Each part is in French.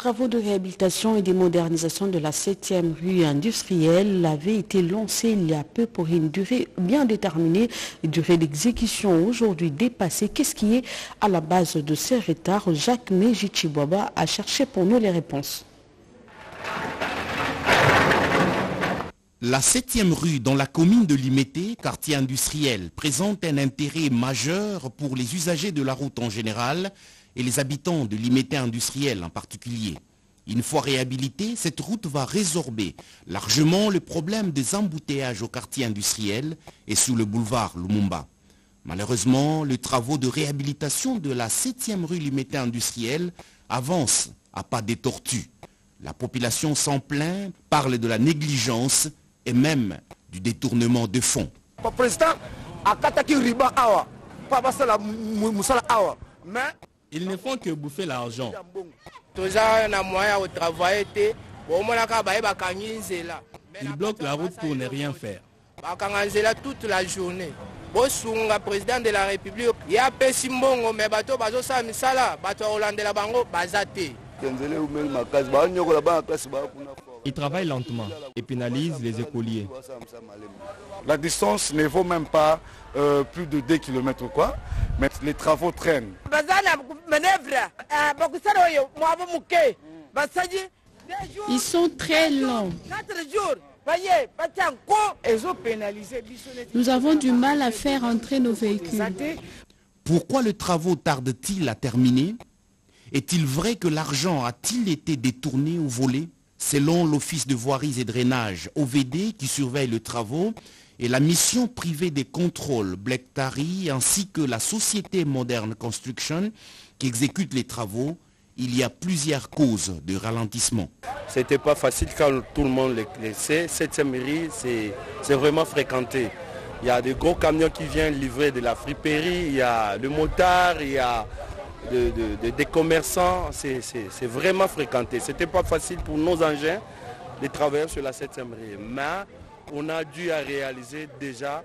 travaux de réhabilitation et de modernisation de la 7e rue industrielle avaient été lancés il y a peu pour une durée bien déterminée. Une durée d'exécution aujourd'hui dépassée. Qu'est-ce qui est à la base de ces retards? Jacques Nejichibwaba a cherché pour nous les réponses. La 7e rue dans la commune de Limete, quartier industriel, présente un intérêt majeur pour les usagers de la route en général et les habitants de Limete industriel en particulier. Une fois réhabilitée, cette route va résorber largement le problème des embouteillages au quartier industriel et sous le boulevard Lumumba. Malheureusement, les travaux de réhabilitation de la 7e rue Limete industriel avancent à pas des tortues. La population s'en plaint, parle de la négligence et même du détournement de fonds. Ils ne font que bouffer l'argent. Ils bloquent la route pour ne rien faire. Toute la journée. Le président de la République, il y a Pessimbongo, mais bateau bazosa misala, bateau Hollandais bango bazate. Ils travaillent lentement et pénalisent les écoliers. La distance ne vaut même pas plus de 2 km ou quoi, mais les travaux traînent. Ils sont très longs. Nous avons du mal à faire entrer nos véhicules. Pourquoi le travaux tarde-t-il à terminer? Est-il vrai que l'argent a-t-il été détourné ou volé? Selon l'Office de voiries et drainage, OVD, qui surveille les travaux, et la mission privée des contrôles Black Tari, ainsi que la société Modern Construction, qui exécute les travaux, il y a plusieurs causes de ralentissement. C'était pas facile quand tout le monde le sait. Cette mairie, c'est vraiment fréquenté. Il y a des gros camions qui viennent livrer de la friperie, il y a le motard, il y a des commerçants. C'est vraiment fréquenté. C'était pas facile pour nos engins de travailler sur la 7e rue. Mais on a dû réaliser déjà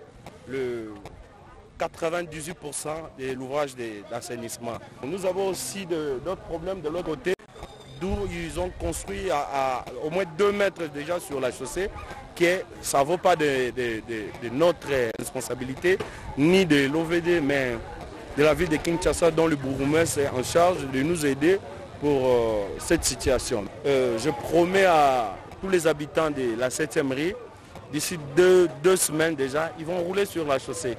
le 98% de l'ouvrage d'assainissement. Nous avons aussi d'autres problèmes de l'autre côté, d'où ils ont construit à au moins 2 mètres déjà sur la chaussée, ça ne vaut pas de notre responsabilité, ni de l'OVD, mais de la ville de Kinshasa, dont le bourgmestre est en charge de nous aider pour cette situation. Je promets à tous les habitants de la 7e rue, d'ici 2 semaines déjà, ils vont rouler sur la chaussée.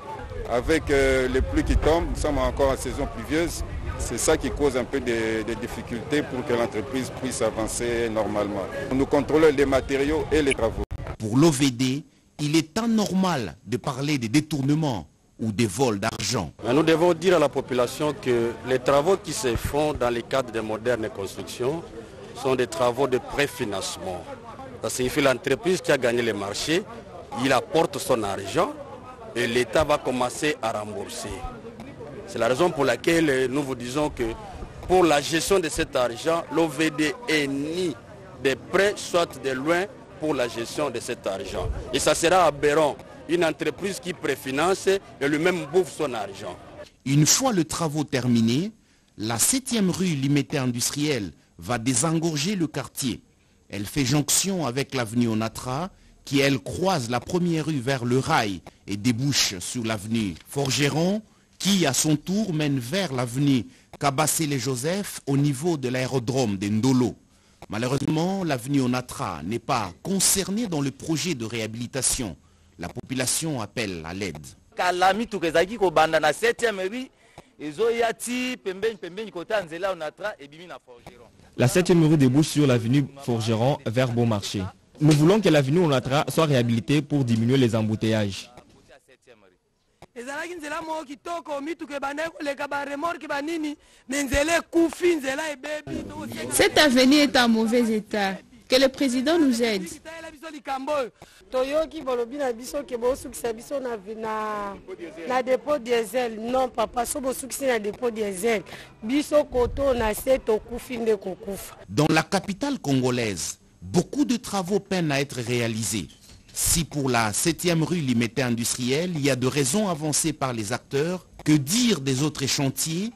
Avec les pluies qui tombent, nous sommes encore en saison pluvieuse. C'est ça qui cause un peu des difficultés pour que l'entreprise puisse avancer normalement. Nous contrôlons les matériaux et les travaux. Pour l'OVD, il est anormal de parler de détournement ou de vol d'argent. Nous devons dire à la population que les travaux qui se font dans le cadre des modernes constructions sont des travaux de préfinancement. Ça signifie l'entreprise qui a gagné le marché, il apporte son argent et l'État va commencer à rembourser. C'est la raison pour laquelle nous vous disons que pour la gestion de cet argent, l'OVD est ni des prêts, soit de loin pour la gestion de cet argent. Et ça sera aberrant. Une entreprise qui préfinance et lui-même bouffe son argent. Une fois le travaux terminé, la 7e rue Limete industrielle va désengorger le quartier. Elle fait jonction avec l'avenue Onatra, qui elle croise la première rue vers le rail et débouche sur l'avenue Forgeron, qui à son tour mène vers l'avenue Kabassele-Joseph au niveau de l'aérodrome de Ndolo. Malheureusement, l'avenue Onatra n'est pas concernée dans le projet de réhabilitation. La population appelle à l'aide. La 7e rue débouche sur l'avenue Forgeron vers Beaumarchais. Nous voulons que l'avenue Onatra soit réhabilitée pour diminuer les embouteillages. Cette avenue est en mauvais état. Que le président nous aide. Dans la capitale congolaise, beaucoup de travaux peinent à être réalisés. Si pour la 7e rue Limete industrielle, il y a de raisons avancées par les acteurs, que dire des autres chantiers?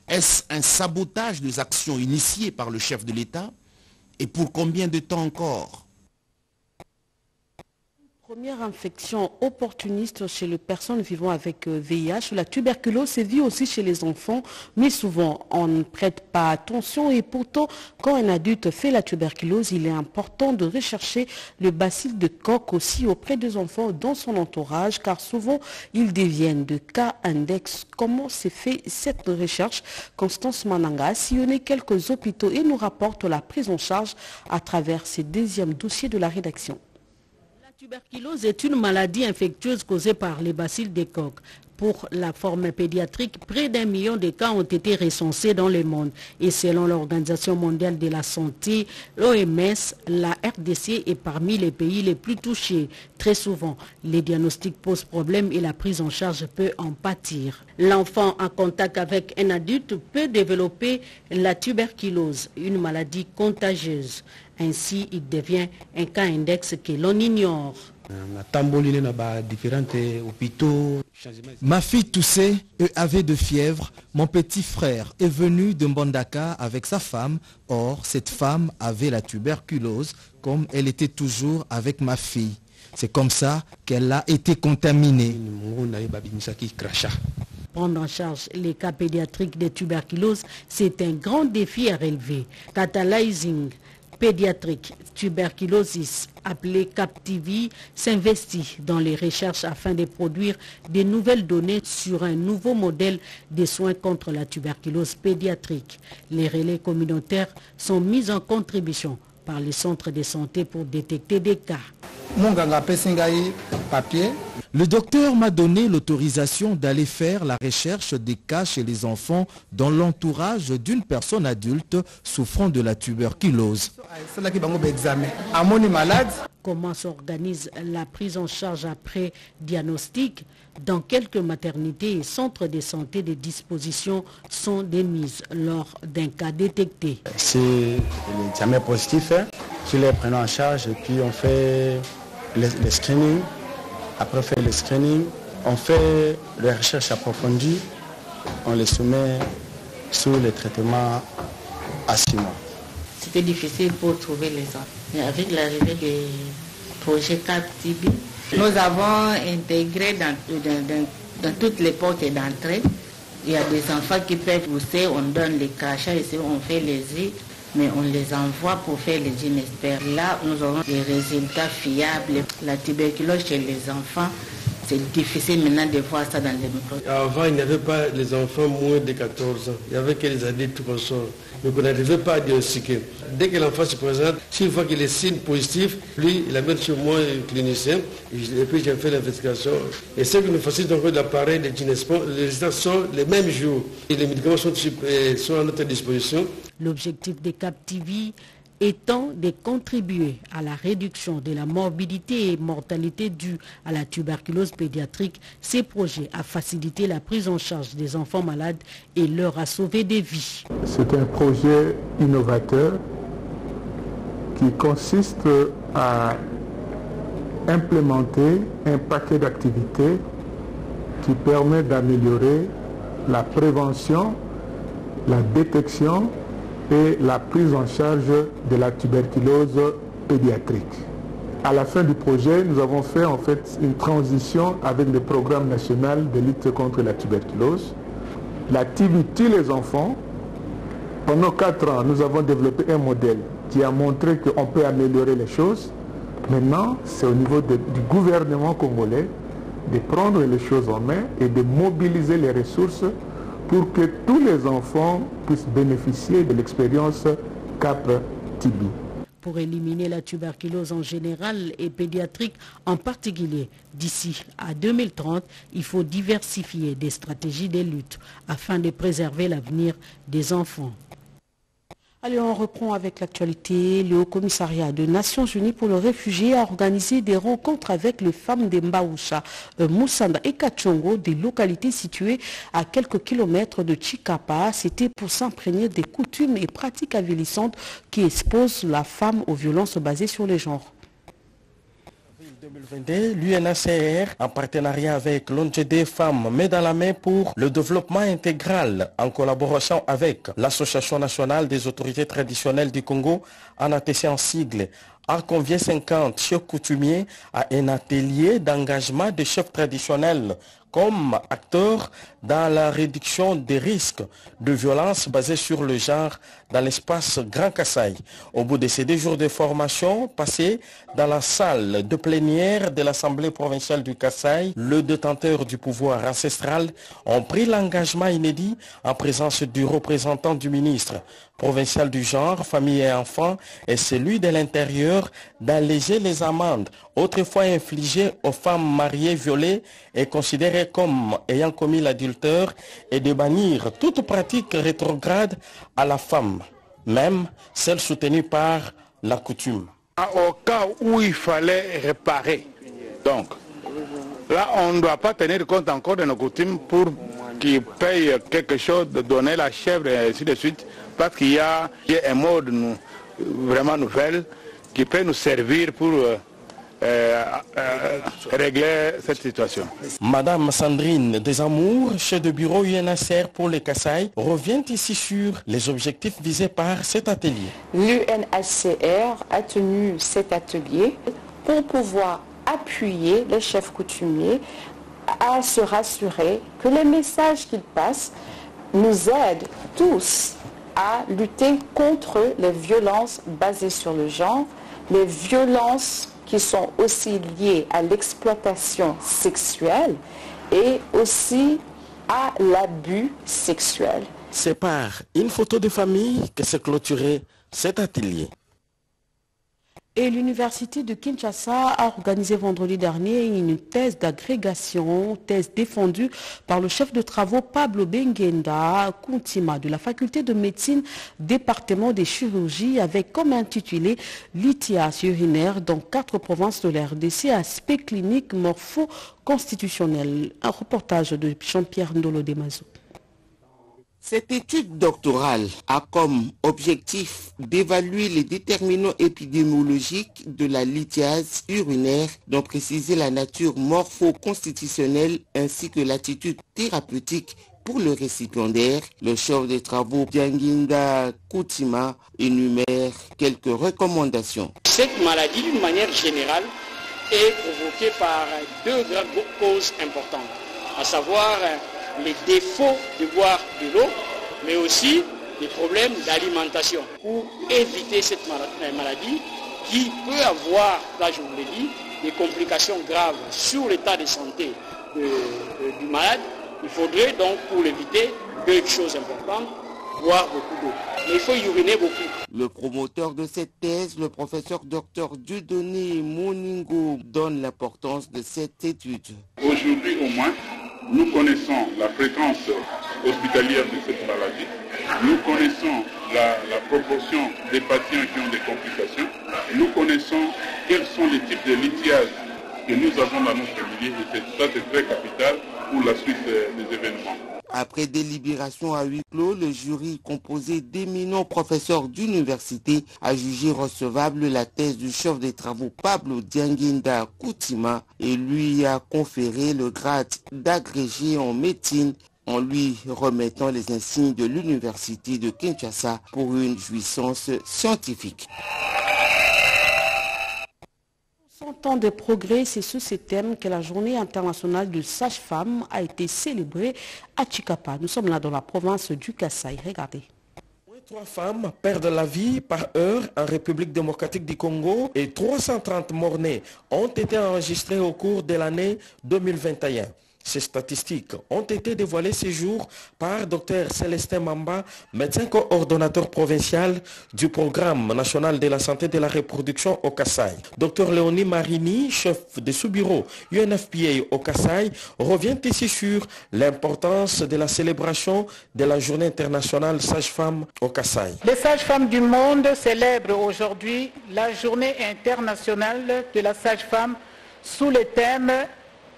Est-ce un sabotage des actions initiées par le chef de l'État? Et pour combien de temps encore? Première infection opportuniste chez les personnes vivant avec VIH. La tuberculose sévit aussi chez les enfants, mais souvent on ne prête pas attention et pourtant quand un adulte fait la tuberculose, il est important de rechercher le bacille de Koch aussi auprès des enfants dans son entourage car souvent ils deviennent de cas index. Comment s'est fait cette recherche? Constance Mananga a sillonné quelques hôpitaux et nous rapporte la prise en charge à travers ces deuxièmes dossiers de la rédaction. La tuberculose est une maladie infectieuse causée par les bacilles de Koch. Pour la forme pédiatrique, près d'1 million de cas ont été recensés dans le monde. Et selon l'Organisation mondiale de la santé, l'OMS, la RDC est parmi les pays les plus touchés. Très souvent, les diagnostics posent problème et la prise en charge peut en pâtir. L'enfant en contact avec un adulte peut développer la tuberculose, une maladie contagieuse. Ainsi, il devient un cas index que l'on ignore. Ma fille toussait et avait de fièvre. Mon petit frère est venu de Mbandaka avec sa femme. Or, cette femme avait la tuberculose comme elle était toujours avec ma fille. C'est comme ça qu'elle a été contaminée. Prendre en charge les cas pédiatriques de tuberculose, c'est un grand défi à relever. Catalyzing pédiatrique tuberculosis, appelé CapTV, s'investit dans les recherches afin de produire de nouvelles données sur un nouveau modèle de soins contre la tuberculose pédiatrique. Les relais communautaires sont mis en contribution par les centres de santé pour détecter des cas. Le docteur m'a donné l'autorisation d'aller faire la recherche des cas chez les enfants dans l'entourage d'une personne adulte souffrant de la tuberculose. Comment s'organise la prise en charge après diagnostic? Dans quelques maternités et centres de santé, des dispositions sont démises lors d'un cas détecté. Si l'examen est positif, tu les prends en charge et puis on fait le screening. Après faire le screening, on fait les recherches approfondies, on les soumet sous le traitement à 6 mois. C'était difficile pour trouver les enfants. Mais avec l'arrivée du projet CapTV, nous avons intégré dans toutes les portes d'entrée. Il y a des enfants qui peuvent pousser, on donne les crachats ici, on fait les yeux, mais on les envoie pour faire les gynéspères. Là, nous avons des résultats fiables. La tuberculose chez les enfants, c'est difficile maintenant de voir ça dans les micros. Avant, il n'y avait pas les enfants moins de 14 ans. Il n'y avait que les adultes consorts. Donc on n'arrivait pas à diagnostiquer. Dès que l'enfant se présente, s'il voit qu'il est signe positif, lui, il amène chez moi un clinicien, et puis j'ai fait l'investigation. Et ce que nous facilite encore l'appareil de gynésport, les résultats sont les mêmes jours. Et les médicaments sont à notre disposition. L'objectif de CapTV étant de contribuer à la réduction de la morbidité et mortalité due à la tuberculose pédiatrique. Ces projets a facilité la prise en charge des enfants malades et leur a sauvé des vies. C'est un projet innovateur qui consiste à implémenter un paquet d'activités qui permet d'améliorer la prévention, la détection et la prise en charge de la tuberculose pédiatrique. À la fin du projet, nous avons fait en fait une transition avec le programme national de lutte contre la tuberculose. La TB tue les enfants. Pendant 4 ans, nous avons développé un modèle qui a montré qu'on peut améliorer les choses. Maintenant, c'est au niveau du gouvernement congolais de prendre les choses en main et de mobiliser les ressources pour que tous les enfants puissent bénéficier de l'expérience CapTV. Pour éliminer la tuberculose en général et pédiatrique en particulier, d'ici à 2030, il faut diversifier des stratégies de lutte afin de préserver l'avenir des enfants. Allez, on reprend avec l'actualité. Le Haut-Commissariat des Nations Unies pour les réfugiés a organisé des rencontres avec les femmes de Mbaoucha, Moussanda et Kachongo, des localités situées à quelques kilomètres de Chikapa. C'était pour s'imprégner des coutumes et pratiques avilissantes qui exposent la femme aux violences basées sur les genres. 2022, l'UNHCR, en partenariat avec l'ONG Femmes, met dans la main pour le développement intégral, en collaboration avec l'Association nationale des autorités traditionnelles du Congo, ANATC en sigle, a convié 50 chefs coutumiers à un atelier d'engagement des chefs traditionnels comme acteurs dans la réduction des risques de violence basés sur le genre dans l'espace Grand Kasaï. Au bout de ces 2 jours de formation passés dans la salle de plénière de l'Assemblée provinciale du Kasaï, le détenteur du pouvoir ancestral ont pris l'engagement inédit en présence du représentant du ministre provincial du genre, famille et enfants et celui de l'intérieur d'alléger les amendes autrefois infligées aux femmes mariées violées et considérées comme ayant commis l'adultère et de bannir toute pratique rétrograde à la femme, même celle soutenue par la coutume. Au cas où il fallait réparer, donc là on ne doit pas tenir compte encore de nos coutumes pour qu'ils payent quelque chose, de donner la chèvre et ainsi de suite, parce qu'il y a un mode vraiment nouvel qui peut nous servir pour régler cette situation. Madame Sandrine Desamours, chef de bureau UNHCR pour les Kasaï, revient ici sur les objectifs visés par cet atelier. L'UNHCR a tenu cet atelier pour pouvoir appuyer les chefs coutumiers à se rassurer que les messages qu'ils passent nous aident tous à lutter contre les violences basées sur le genre, les violences qui sont aussi liées à l'exploitation sexuelle et aussi à l'abus sexuel. C'est par une photo de famille que s'est clôturé cet atelier. Et l'université de Kinshasa a organisé vendredi dernier une thèse d'agrégation, thèse défendue par le chef de travaux Pablo Bengenda Kuntima de la faculté de médecine, département des chirurgies, avec comme intitulé lithiase urinaire dans 4 provinces de la RDC, aspect clinique morpho-constitutionnel. Un reportage de Jean-Pierre Ndolo Demazou. Cette étude doctorale a comme objectif d'évaluer les déterminants épidémiologiques de la lithiase urinaire, dont préciser la nature morpho-constitutionnelle ainsi que l'attitude thérapeutique pour le récipiendaire. Le chef des travaux Bengenda Kuntima énumère quelques recommandations. Cette maladie, d'une manière générale, est provoquée par 2 grandes causes importantes, à savoir les défauts de boire de l'eau, mais aussi des problèmes d'alimentation. Pour éviter cette maladie qui peut avoir, là je vous l'ai dit, des complications graves sur l'état de santé du malade, il faudrait donc pour l'éviter 2 choses importantes, boire beaucoup d'eau. Mais il faut uriner beaucoup. Le promoteur de cette thèse, le professeur Dr Dieudonné Moningo, donne l'importance de cette étude. Aujourd'hui au moins, nous connaissons la fréquence hospitalière de cette maladie. Nous connaissons la proportion des patients qui ont des complications. Nous connaissons quels sont les types de lithiase que nous avons dans notre milieu. Et ça, c'est très capital pour la suite des événements. Après délibération à huis clos, le jury composé d'éminents professeurs d'université a jugé recevable la thèse du chef des travaux Pablo Bengenda Kuntima et lui a conféré le grade d'agrégé en médecine en lui remettant les insignes de l'université de Kinshasa pour une jouissance scientifique. 100 ans de progrès, c'est sous ce thème que la journée internationale de sage-femme a été célébrée à Chikapa. Nous sommes là dans la province du Kasaï. Regardez. 3 femmes perdent la vie par heure en République démocratique du Congo et 330 morts-nés ont été enregistrés au cours de l'année 2021. Ces statistiques ont été dévoilées ce jour par Dr Célestin Mamba, médecin coordonnateur provincial du programme national de la santé de la reproduction au Kasaï. Dr Léonie Marini, chef de sous-bureau UNFPA au Kasaï, revient ici sur l'importance de la célébration de la journée internationale sage-femme au Kasaï. Les sages-femmes du monde célèbrent aujourd'hui la journée internationale de la sage-femme sous le thème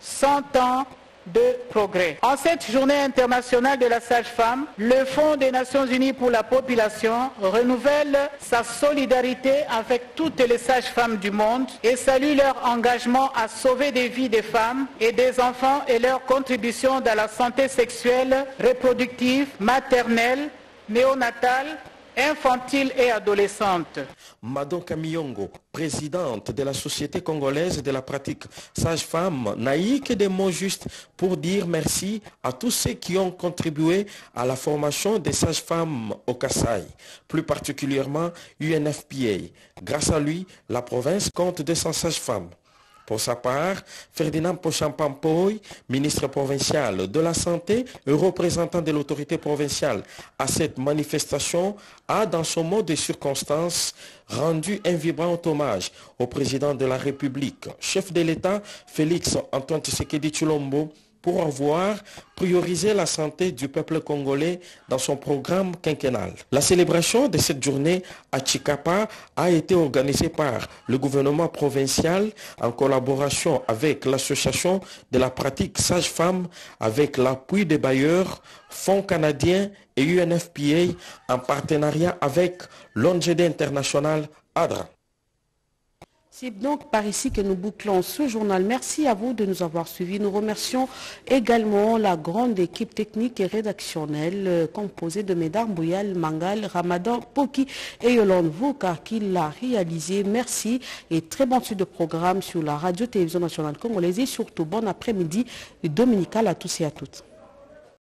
100 ans de progrès. En cette journée internationale de la sage-femme, le Fonds des Nations Unies pour la population renouvelle sa solidarité avec toutes les sages-femmes du monde et salue leur engagement à sauver des vies des femmes et des enfants et leur contribution dans la santé sexuelle, reproductive, maternelle, néonatale, infantile et adolescente. Mado Kamiyongo, présidente de la Société congolaise de la pratique sage-femme, n'a eu que des mots justes pour dire merci à tous ceux qui ont contribué à la formation des sages-femmes au Kasaï, plus particulièrement UNFPA. Grâce à lui, la province compte 200 sages-femmes. Pour sa part, Ferdinand Pochampampoy, ministre provincial de la Santé et représentant de l'autorité provinciale à cette manifestation, a dans son mot de circonstance rendu un vibrant hommage au président de la République, chef de l'État Félix Antoine Tshisekedi Tshilombo, pour avoir priorisé la santé du peuple congolais dans son programme quinquennal. La célébration de cette journée à Chikapa a été organisée par le gouvernement provincial en collaboration avec l'association de la pratique sage-femme avec l'appui des bailleurs, Fonds canadiens et UNFPA en partenariat avec l'ONGD International ADRA. C'est donc par ici que nous bouclons ce journal. Merci à vous de nous avoir suivis. Nous remercions également la grande équipe technique et rédactionnelle composée de Médard Bouyal, Mangal, Ramadan, Poki et Yolande Vouka qui l'a réalisé. Merci et très bonne suite de programme sur la radio-télévision nationale congolaise et surtout bon après-midi dominical à tous et à toutes.